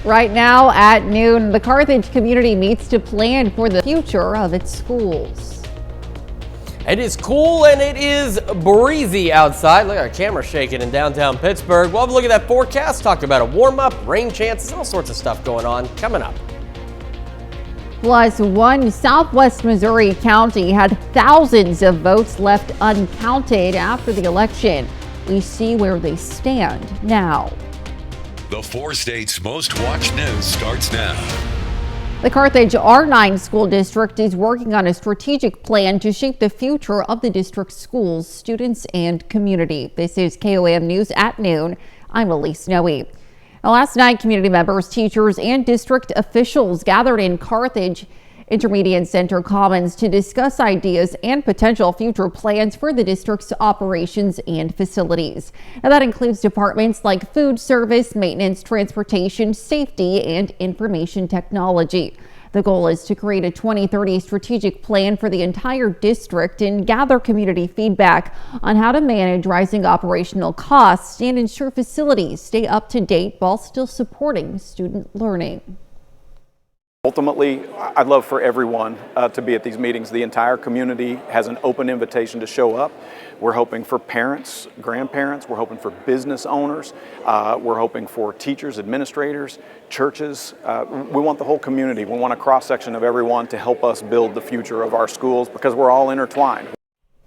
Right now at noon, the Carthage community meets to plan for the future of its schools. It is cool and it is breezy outside. Look at our camera shaking in downtown Pittsburgh. We'll have a look at that forecast, talk about a warm-up, rain chances, all sorts of stuff going on coming up. Plus, one southwest Missouri county had thousands of votes left uncounted after the election. We see where they stand now. The 4 states' most watched news starts now. The Carthage R9 school district is working on a strategic plan to shape the future of the district's schools, students, and community. This is KOAM News at noon. I'm Elise Noe. Last night, community members, teachers, and district officials gathered in Carthage Intermediate Center Commons to discuss ideas and potential future plans for the district's operations and facilities. Now, that includes departments like food service, maintenance, transportation, safety, and information technology. The goal is to create a 2030 strategic plan for the entire district and gather community feedback on how to manage rising operational costs and ensure facilities stay up to date while still supporting student learning. Ultimately, I'd love for everyone to be at these meetings. The entire community has an open invitation to show up. We're hoping for parents, grandparents, we're hoping for business owners, we're hoping for teachers, administrators, churches. We want the whole community. We want a cross-section of everyone to help us build the future of our schools because we're all intertwined.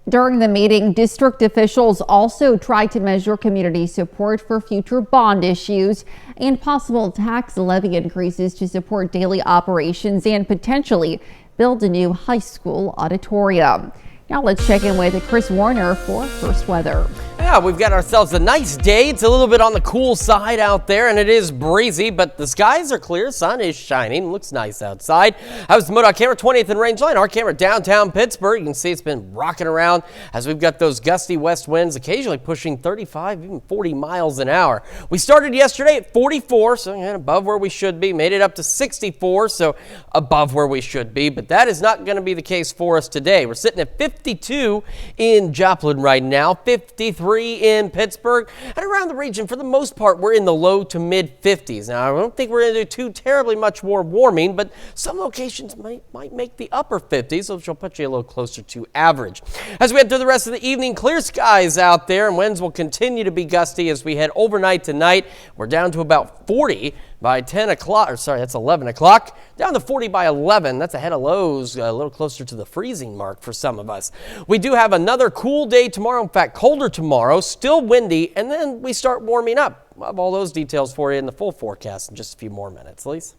During the meeting, district officials also tried to measure community support for future bond issues and possible tax levy increases to support daily operations and potentially build a new high school auditorium. Now let's check in with Chris Warner for first weather. Yeah, we've got ourselves a nice day. It's a little bit on the cool side out there, and it is breezy, but the skies are clear. Sun is shining. Looks nice outside. I was the MoDOT camera, 20th and Rangeline. Our camera downtown Pittsburgh. You can see it's been rocking around as we've got those gusty west winds, occasionally pushing 35, even 40 miles an hour. We started yesterday at 44, so above where we should be. Made it up to 64, so above where we should be, but that is not going to be the case for us today. We're sitting at 52 in Joplin right now, 53 in Pittsburgh, and around the region for the most part we're in the low to mid 50s. Now I don't think we're going to do too terribly much more warming, but some locations might make the upper 50s, which will put you a little closer to average. As we head through the rest of the evening, clear skies out there, and winds will continue to be gusty as we head overnight tonight. We're down to about 40 by 10 o'clock, or sorry, that's 11 o'clock, down to 40 by 11. That's ahead of lows, a little closer to the freezing mark for some of us. We do have another cool day tomorrow, in fact, colder tomorrow, still windy, and then we start warming up. We'll have all those details for you in the full forecast in just a few more minutes. Lise?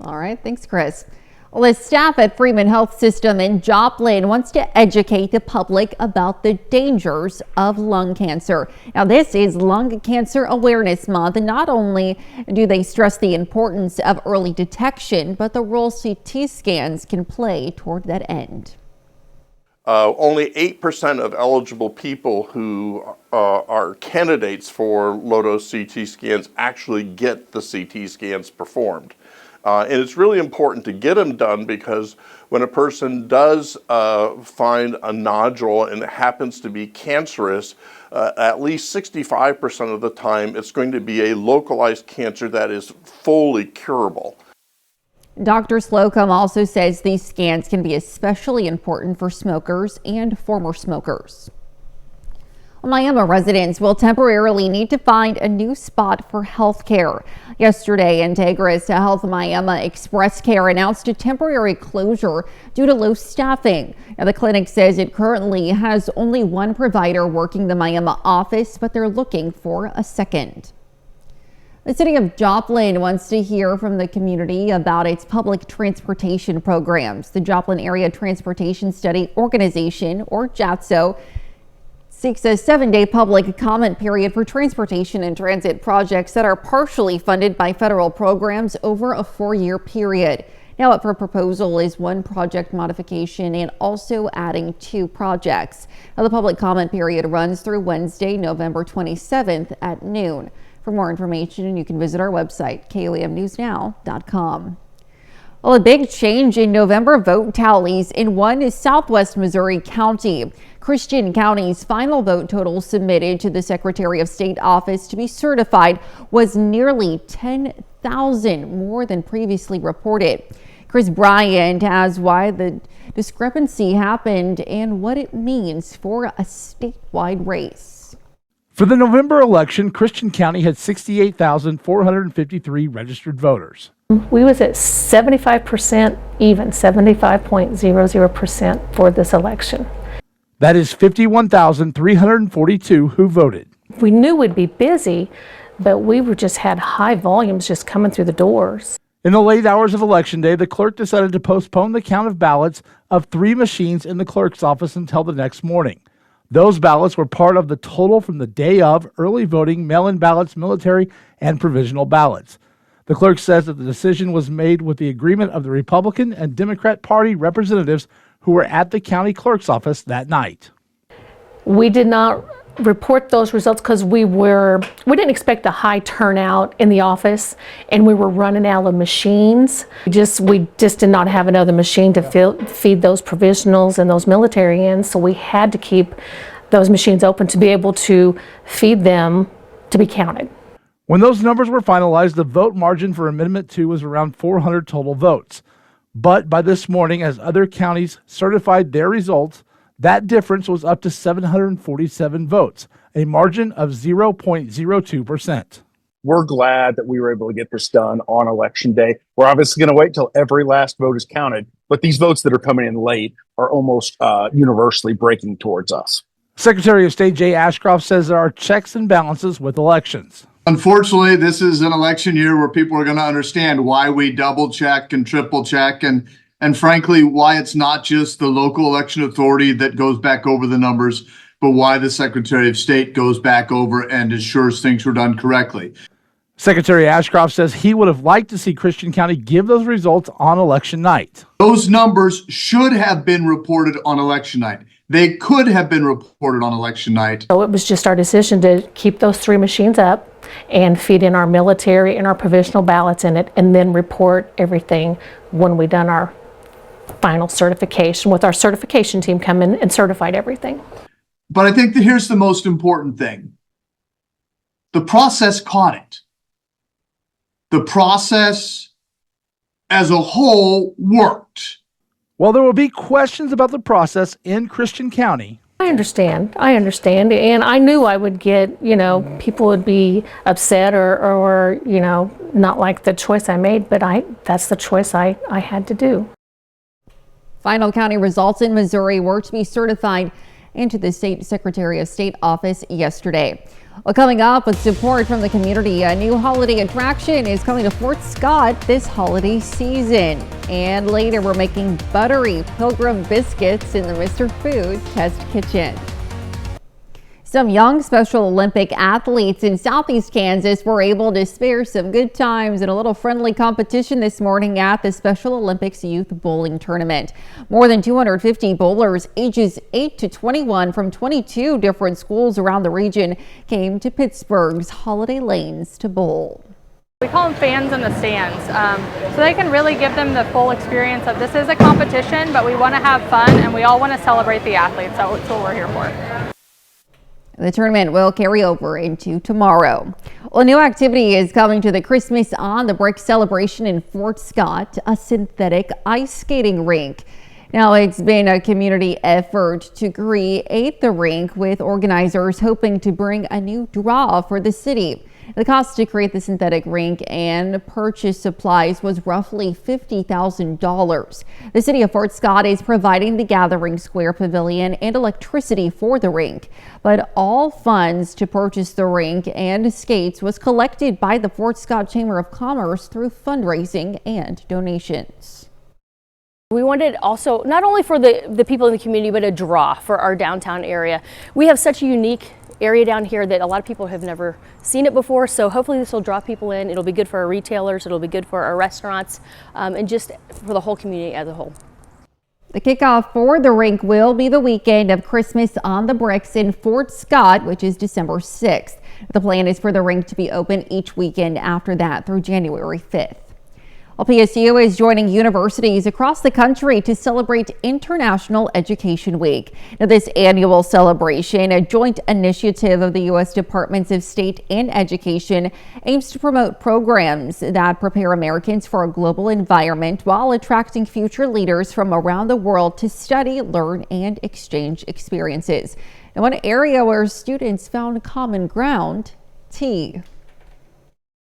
All right, thanks, Chris. Well, staff at Freeman Health System in Joplin wants to educate the public about the dangers of lung cancer. Now, this is Lung Cancer Awareness Month, and not only do they stress the importance of early detection, but the role CT scans can play toward that end. Only 8% of eligible people who are candidates for low-dose CT scans actually get the CT scans performed. And it's really important to get them done because when a person does find a nodule and it happens to be cancerous, at least 65% of the time it's going to be a localized cancer that is fully curable. Dr. Slocum also says these scans can be especially important for smokers and former smokers. Miami residents will temporarily need to find a new spot for health care. Yesterday, Integris Health Miami Express Care announced a temporary closure due to low staffing. Now, the clinic says it currently has only one provider working the Miami office, but they're looking for a second. The city of Joplin wants to hear from the community about its public transportation programs. The Joplin Area Transportation Study Organization, or JATSO, seeks a 7-day public comment period for transportation and transit projects that are partially funded by federal programs over a 4-year period. Now up for proposal is one project modification and also adding 2 projects. Now, the public comment period runs through Wednesday, November 27th at noon. For more information, you can visit our website, KOAMnewsnow.com. Well, a big change in November vote tallies in one southwest Missouri county. Christian County's final vote total submitted to the Secretary of State office to be certified was nearly 10,000. 4,000 more than previously reported. Chris Bryant has why the discrepancy happened and what it means for a statewide race. For the November election, Christian County had 68,453 registered voters. We was at 75% even, 75.00% for this election. That is 51,342 who voted. We knew we'd be busy, but we just had high volumes just coming through the doors. In the late hours of Election Day, the clerk decided to postpone the count of ballots of 3 machines in the clerk's office until the next morning. Those ballots were part of the total from the day of early voting, mail-in ballots, military, and provisional ballots. The clerk says that the decision was made with the agreement of the Republican and Democrat Party representatives who were at the county clerk's office that night. We did not report those results because we didn't expect a high turnout in the office, and we were running out of machines. We just did not have another machine to feed those provisionals and those military in, so we had to keep those machines open to be able to feed them to be counted. When those numbers were finalized, the vote margin for Amendment 2 was around 400 total votes. But by this morning, as other counties certified their results, that difference was up to 747 votes, a margin of 0.02%. We're glad that we were able to get this done on Election Day. We're obviously going to wait till every last vote is counted, but these votes that are coming in late are almost universally breaking towards us. Secretary of State Jay Ashcroft says there are checks and balances with elections. Unfortunately, this is an election year where people are going to understand why we double check and triple check and frankly, why it's not just the local election authority that goes back over the numbers, but why the Secretary of State goes back over and ensures things were done correctly. Secretary Ashcroft says he would have liked to see Christian County give those results on election night. Those numbers should have been reported on election night. They could have been reported on election night. So it was just our decision to keep those 3 machines up and feed in our military and our provisional ballots in it, and then report everything when we done our final certification with our certification team come in and certified everything. But I think that here's the most important thing. The process caught it. The process as a whole worked. While there will be questions about the process in Christian County, I understand, and I knew I would get, people would be upset or not like the choice I made, but that's the choice I had to do. Final county results in Missouri were to be certified into the State Secretary of State office yesterday. Well, coming up with support from the community, a new holiday attraction is coming to Fort Scott this holiday season. And later, we're making buttery pilgrim biscuits in the Mr. Food Test Kitchen. Some young Special Olympic athletes in Southeast Kansas were able to spare some good times in a little friendly competition this morning at the Special Olympics Youth Bowling Tournament. More than 250 bowlers ages 8 to 21 from 22 different schools around the region came to Pittsburgh's Holiday Lanes to bowl. We call them fans in the stands, so they can really give them the full experience of this is a competition, but we want to have fun and we all want to celebrate the athletes. So that's what we're here for. The tournament will carry over into tomorrow. Well, a new activity is coming to the Christmas on the Brick celebration in Fort Scott, a synthetic ice skating rink. Now, it's been a community effort to create the rink, with organizers hoping to bring a new draw for the city. The cost to create the synthetic rink and purchase supplies was roughly $50,000. The city of Fort Scott is providing the Gathering Square Pavilion and electricity for the rink, but all funds to purchase the rink and skates was collected by the Fort Scott Chamber of Commerce through fundraising and donations. We wanted also not only for the people in the community, but a draw for our downtown area. We have such a unique area down here that a lot of people have never seen it before, so hopefully this will draw people in. It'll be good for our retailers, it'll be good for our restaurants, and just for the whole community as a whole. The kickoff for the rink will be the weekend of Christmas on the Bricks in Fort Scott, which is December 6th. The plan is for the rink to be open each weekend after that through January 5th. Well, PSU is joining universities across the country to celebrate International Education Week. Now, this annual celebration, a joint initiative of the U.S. Departments of State and Education, aims to promote programs that prepare Americans for a global environment while attracting future leaders from around the world to study, learn, and exchange experiences. And one area where students found common ground, tea.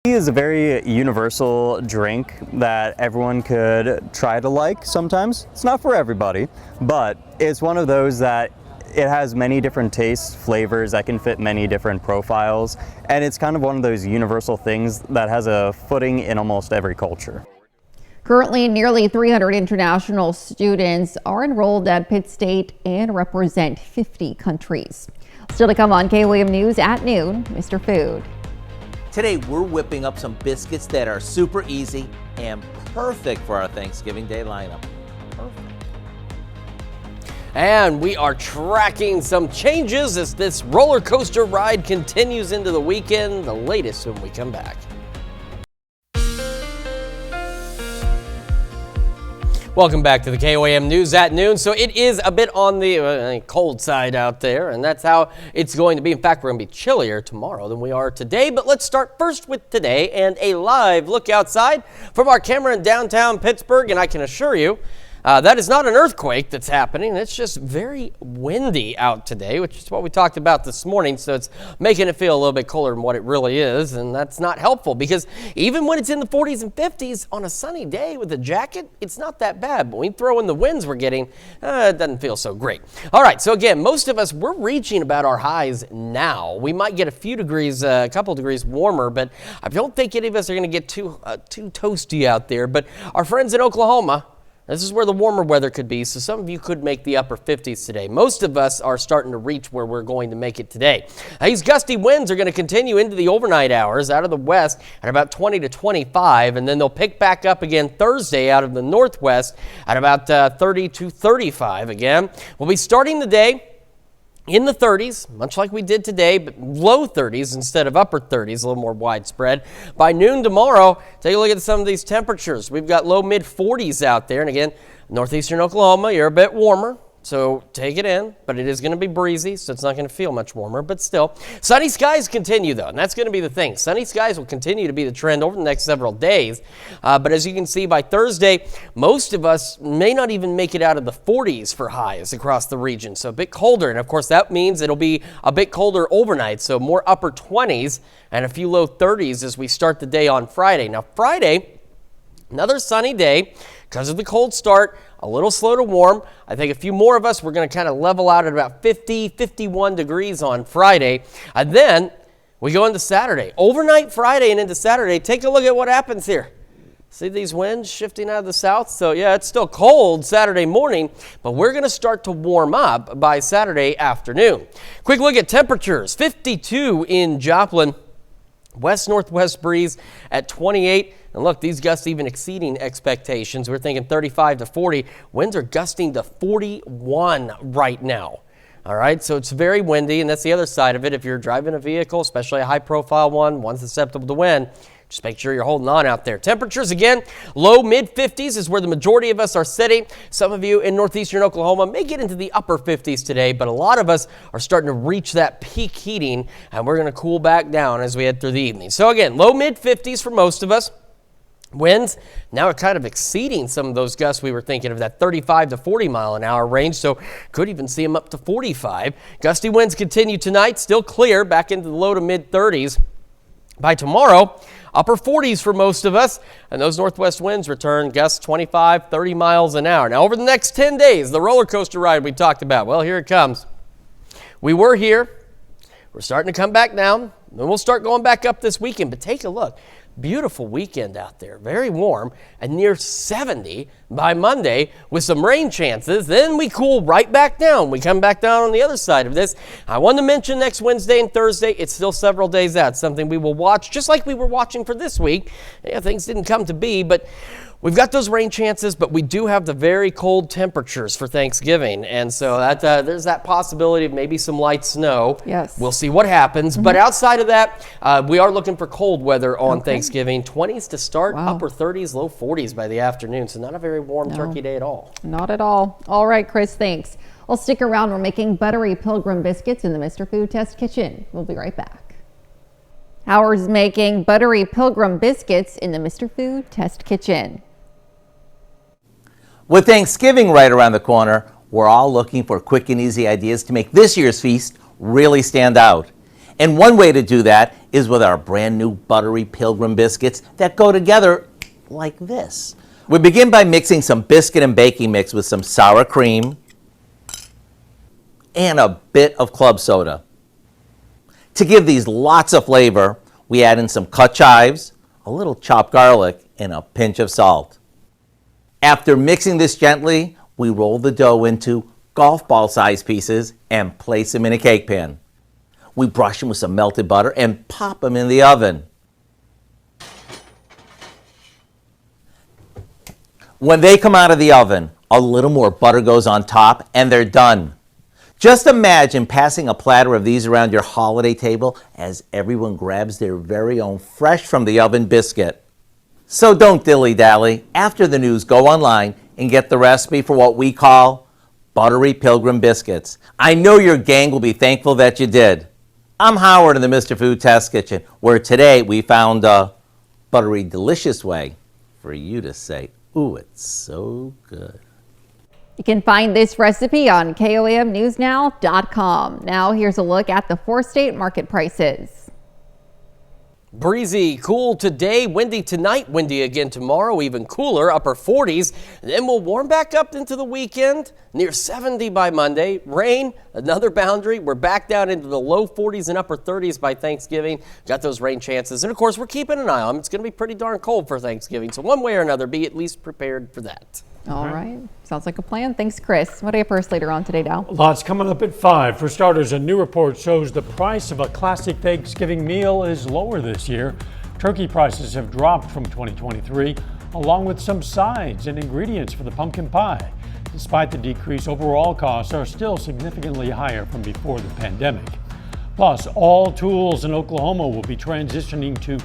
Tea is a very universal drink that everyone could try to like sometimes. It's not for everybody, but it's one of those that it has many different tastes, flavors that can fit many different profiles, and it's kind of one of those universal things that has a footing in almost every culture. Currently, nearly 300 international students are enrolled at Pitt State and represent 50 countries. Still to come on KOAM News at noon, Mr. Food. Today, we're whipping up some biscuits that are super easy and perfect for our Thanksgiving Day lineup. Perfect. And we are tracking some changes as this roller coaster ride continues into the weekend. The latest when we come back. Welcome back to the KOAM News at noon. So it is a bit on the cold side out there, and that's how it's going to be. In fact, we're going to be chillier tomorrow than we are today. But let's start first with today and a live look outside from our camera in downtown Pittsburgh. And I can assure you, that is not an earthquake that's happening. It's just very windy out today, which is what we talked about this morning. So it's making it feel a little bit colder than what it really is. And that's not helpful because even when it's in the 40s and 50s on a sunny day with a jacket, it's not that bad. But when you throw in the winds we're getting, it doesn't feel so great. All right. So again, most of us, we're reaching about our highs now. We might get a few degrees, a couple degrees warmer, but I don't think any of us are going to get too toasty out there. But our friends in Oklahoma, this is where the warmer weather could be, so some of you could make the upper 50s today. Most of us are starting to reach where we're going to make it today. These gusty winds are going to continue into the overnight hours out of the west at about 20 to 25, and then they'll pick back up again Thursday out of the northwest at about 30 to 35 again. We'll be starting the day in the 30s, much like we did today, but low 30s instead of upper 30s, a little more widespread. By noon tomorrow, take a look at some of these temperatures. We've got low mid 40s out there. And again, northeastern Oklahoma, you're a bit warmer, so take it in. But it is going to be breezy, so it's not going to feel much warmer. But still, sunny skies continue, though, and that's going to be the thing. Sunny skies will continue to be the trend over the next several days. But as you can see, by Thursday, most of us may not even make it out of the 40s for highs across the region. So a bit colder, and of course, that means it'll be a bit colder overnight. So more upper 20s and a few low 30s as we start the day on Friday. Now, Friday, another sunny day. Because of the cold start, a little slow to warm. I think a few more of us, we're going to kind of level out at about 50, 51 degrees on Friday. And then we go into Saturday. Overnight Friday and into Saturday, take a look at what happens here. See these winds shifting out of the south? So yeah, it's still cold Saturday morning, but we're going to start to warm up by Saturday afternoon. Quick look at temperatures. 52 in Joplin. West-northwest breeze at 28. And look, these gusts even exceeding expectations. We're thinking 35 to 40. Winds are gusting to 41 right now. All right, so it's very windy, and that's the other side of it. If you're driving a vehicle, especially a high-profile one susceptible to wind, just make sure you're holding on out there. Temperatures, again, low mid-50s is where the majority of us are sitting. Some of you in northeastern Oklahoma may get into the upper 50s today, but a lot of us are starting to reach that peak heating, and we're going to cool back down as we head through the evening. So again, low mid-50s for most of us. Winds now are kind of exceeding some of those gusts we were thinking of, that 35 to 40 mile an hour range, so could even see them up to 45. Gusty winds continue tonight, still clear back into the low to mid 30s. By tomorrow, upper 40s for most of us, and those northwest winds return, gusts 25, 30 miles an hour. Now, over the next 10 days, the roller coaster ride we talked about, well, here it comes. We were here. We're starting to come back down. Then we'll start going back up this weekend, but take a look. Beautiful weekend out there, very warm, and near 70 by Monday with some rain chances. Then we cool right back down. We come back down on the other side of this. I wanted to mention next Wednesday and Thursday, it's still several days out, something we will watch, just like we were watching for this week. Yeah, things didn't come to be, but we've got those rain chances, but we do have the very cold temperatures for Thanksgiving. And so that there's that possibility of maybe some light snow. Yes. We'll see what happens. But outside of of that. We are looking for cold weather on Thanksgiving. 20s to start, upper 30s, low 40s by the afternoon. So not a very warm turkey day at all. Not at all. All right, Chris, thanks. Well, stick around. We're making buttery Pilgrim biscuits in the Mr. Food Test Kitchen. We'll be right back. Howard's making buttery Pilgrim biscuits in the Mr. Food Test Kitchen. With Thanksgiving right around the corner, we're all looking for quick and easy ideas to make this year's feast really stand out. And one way to do that is with our brand new buttery Pilgrim biscuits that go together like this. We begin by mixing some biscuit and baking mix with some sour cream and a bit of club soda. To give these lots of flavor, we add in some cut chives, a little chopped garlic, and a pinch of salt. After mixing this gently, we roll the dough into golf ball sized pieces and place them in a cake pan. We brush them with some melted butter and pop them in the oven. When they come out of the oven, a little more butter goes on top and they're done. Just imagine passing a platter of these around your holiday table as everyone grabs their very own fresh from the oven biscuit. So don't dilly-dally. After the news, go online and get the recipe for what we call buttery Pilgrim biscuits. I know your gang will be thankful that you did. I'm Howard in the Mr. Food Test Kitchen, where today we found a buttery delicious way for you to say, ooh, it's so good. You can find this recipe on KOAMnewsnow.com. Now here's a look at the 4-state market prices. Breezy, cool today, windy tonight, windy again tomorrow, even cooler, upper 40s. Then we'll warm back up into the weekend, near 70 by Monday. Rain, another boundary. We're back down into the low 40s and upper 30s by Thanksgiving. Got those rain chances. And of course, we're keeping an eye on them. It's going to be pretty darn cold for Thanksgiving. So one way or another, be at least prepared for that. All right. Sounds like a plan. Thanks, Chris. What do you have for us later on today, Dow? Lots coming up at 5. For starters, a new report shows the price of a classic Thanksgiving meal is lower this year. Turkey prices have dropped from 2023, along with some sides and ingredients for the pumpkin pie. Despite the decrease, overall costs are still significantly higher from before the pandemic. Plus, all tolls in Oklahoma will be transitioning to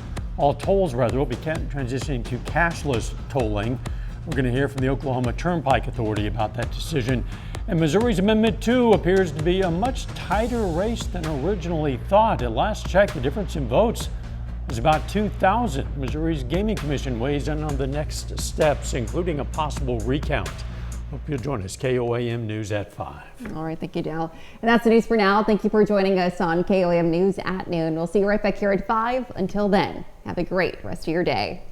cashless tolling. We're going to hear from the Oklahoma Turnpike Authority about that decision. And Missouri's Amendment 2 appears to be a much tighter race than originally thought. At last check, the difference in votes is about 2,000. Missouri's Gaming Commission weighs in on the next steps, including a possible recount. Hope you'll join us. KOAM News at 5. All right, thank you, Dal. And that's the news for now. Thank you for joining us on KOAM News at noon. We'll see you right back here at 5. Until then, have a great rest of your day.